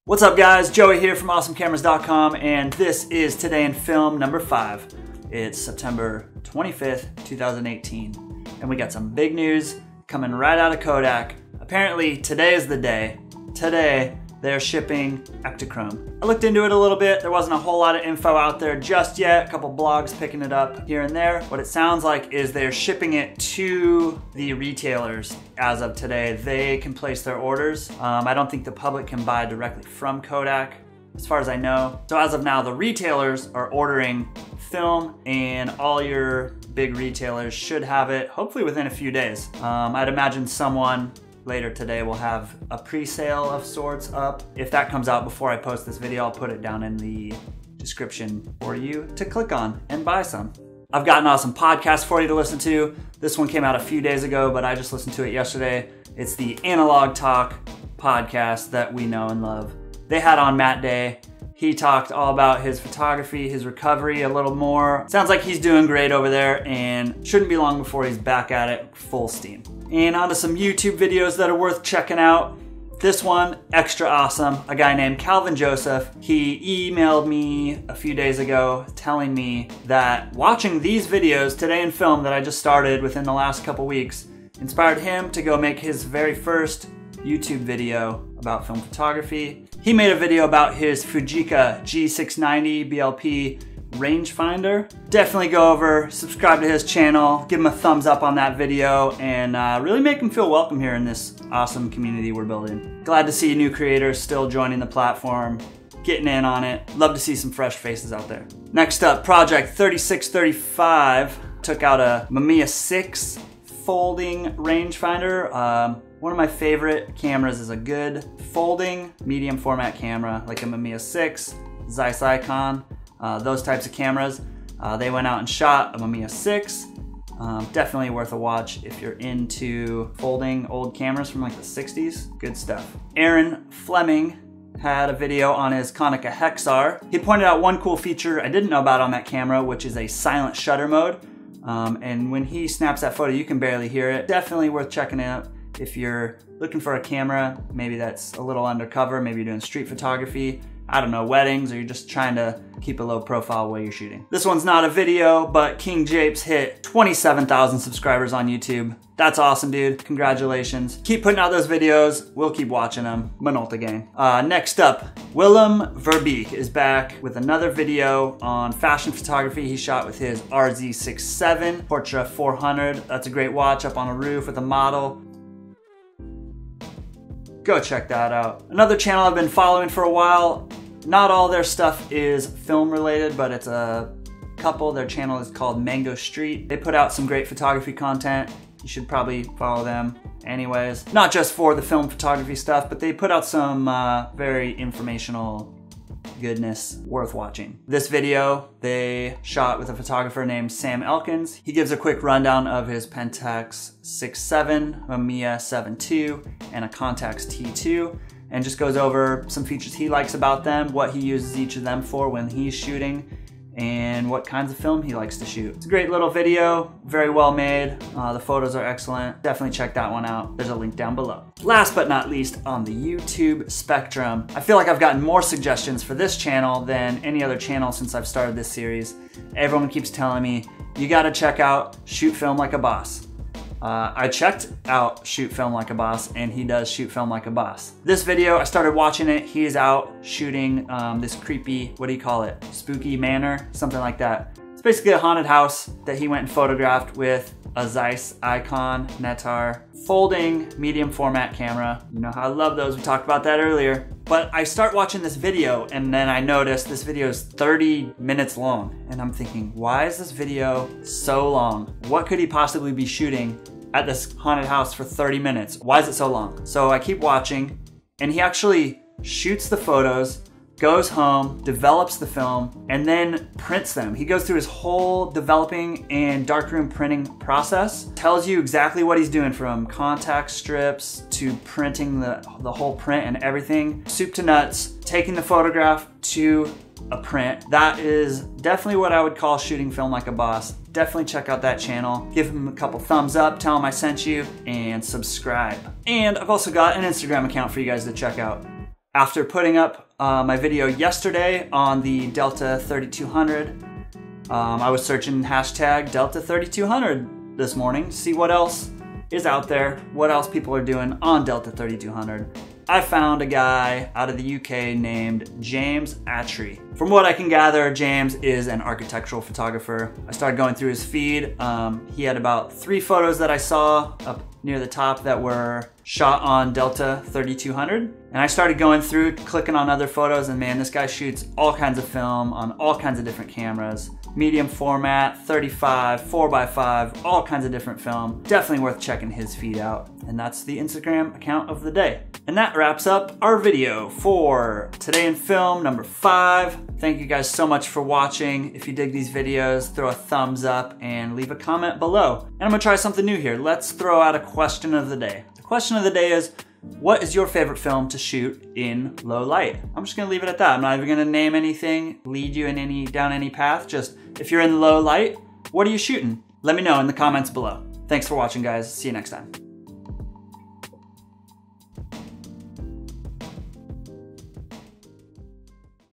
What's up guys, Joey here from awesomecameras.com, and this is Today in Film number 5. It's September 25th, 2018, and we got some big news coming right out of Kodak. Apparently today is the day. Today they're shipping Ektachrome. I looked into it a little bit. There wasn't a whole lot of info out there just yet. A couple blogs picking it up here and there. What it sounds like is they're shipping it to the retailers as of today. They can place their orders. I don't think the public can buy directly from Kodak, as far as I know. So as of now, the retailers are ordering film, and all your big retailers should have it hopefully within a few days. I'd imagine someone later today we'll have a pre-sale of sorts up. If that comes out before I post this video, I'll put it down in the description for you to click on and buy some. I've got an awesome podcast for you to listen to. This one came out a few days ago, but I just listened to it yesterday. It's the Analogue Talk podcast that we know and love. They had on Matt Day. He talked all about his photography, his recovery a little more. Sounds like he's doing great over there and shouldn't be long before he's back at it full steam. And on to some YouTube videos that are worth checking out. This one, extra awesome. A guy named Calvin Joseph, he emailed me a few days ago telling me that watching these videos Today in Film that I just started within the last couple weeks inspired him to go make his very first YouTube video about film photography. He made a video about his Fuji G690 BLP rangefinder. Definitely go over, subscribe to his channel, give him a thumbs up on that video, and really make him feel welcome here in this awesome community we're building. Glad to see new creators still joining the platform, getting in on it. Love to see some fresh faces out there. Next up, Project 3635 took out a Mamiya 6 folding rangefinder. One of my favorite cameras is a good folding medium format camera, like a Mamiya 6, Zeiss Ikon, those types of cameras. They went out and shot a Mamiya 6. Definitely worth a watch if you're into folding old cameras from like the 60s. Good stuff. Fleming had a video on his Konica Hexar. He pointed out one cool feature I didn't know about on that camera, which is a silent shutter mode. And when he snaps that photo, you can barely hear it. Definitely worth checking out if you're looking for a camera, maybe that's a little undercover, maybe you're doing street photography, I don't know, weddings, or you're just trying to keep a low profile while you're shooting. This one's not a video, but King Japes hit 27,000 subscribers on YouTube. That's awesome, dude. Congratulations. Keep putting out those videos. We'll keep watching them. Minolta gang. Next up, Willem Verbeeck is back with another video on fashion photography he shot with his RZ67 Portra 400. That's a great watch up on a roof with a model. Go check that out. Another channel I've been following for a while. Not all their stuff is film related, but it's a couple. Their channel is called Mango Street. They put out some great photography content. You should probably follow them anyways. Not just for the film photography stuff, but they put out some very informational goodness worth watching. This video they shot with a photographer named Sam Elkins. He gives a quick rundown of his Pentax 6.7, Mamiya 7.2, and a Contax T2, and just goes over some features he likes about them, what he uses each of them for when he's shooting, and what kinds of film he likes to shoot. It's a great little video, very well made. The photos are excellent. Definitely check that one out. There's a link down below. Last but not least, on the YouTube spectrum, I feel like I've gotten more suggestions for this channel than any other channel since I've started this series. Everyone keeps telling me, you gotta check out Shoot Film Like a Boss. I checked out Shoot Film Like a Boss, and he does shoot film like a boss. This video, I started watching it. He is out shooting this creepy, what do you call it? Spooky manor, something like that. It's basically a haunted house that he went and photographed with a Zeiss Ikon Nettar folding medium format camera. You know how I love those, we talked about that earlier. But I start watching this video, and then I notice this video is 30 minutes long. And I'm thinking, why is this video so long? What could he possibly be shooting at this haunted house for 30 minutes? Why is it so long? So I keep watching, and he actually shoots the photos, goes home, develops the film, and then prints them. He goes through his whole developing and darkroom printing process, tells you exactly what he's doing from contact strips to printing the whole print and everything, soup to nuts, taking the photograph to a print. That is definitely what I would call shooting film like a boss. Definitely check out that channel. Give him a couple thumbs up, tell him I sent you, and subscribe. And I've also got an Instagram account for you guys to check out. After putting up my video yesterday on the Delta 3200, I was searching hashtag Delta 3200 this morning to see what else is out there, what else people are doing on Delta 3200. I found a guy out of the UK named James Attree. From what I can gather, James is an architectural photographer. I started going through his feed. He had about 3 photos that I saw up near the top that were shot on Delta 3200. And I started going through, clicking on other photos, and man, this guy shoots all kinds of film on all kinds of different cameras. Medium format, 35, 4x5, all kinds of different film. Definitely worth checking his feed out. And that's the Instagram account of the day. And that wraps up our video for Today in Film number 5. Thank you guys so much for watching. If you dig these videos, throw a thumbs up and leave a comment below. And I'm gonna try something new here. Let's throw out a question of the day. The question of the day is, what is your favorite film to shoot in low light? I'm just gonna leave it at that. I'm not even gonna name anything, lead you in down any path. Just if you're in low light, what are you shooting? Let me know in the comments below. Thanks for watching, guys. See you next time.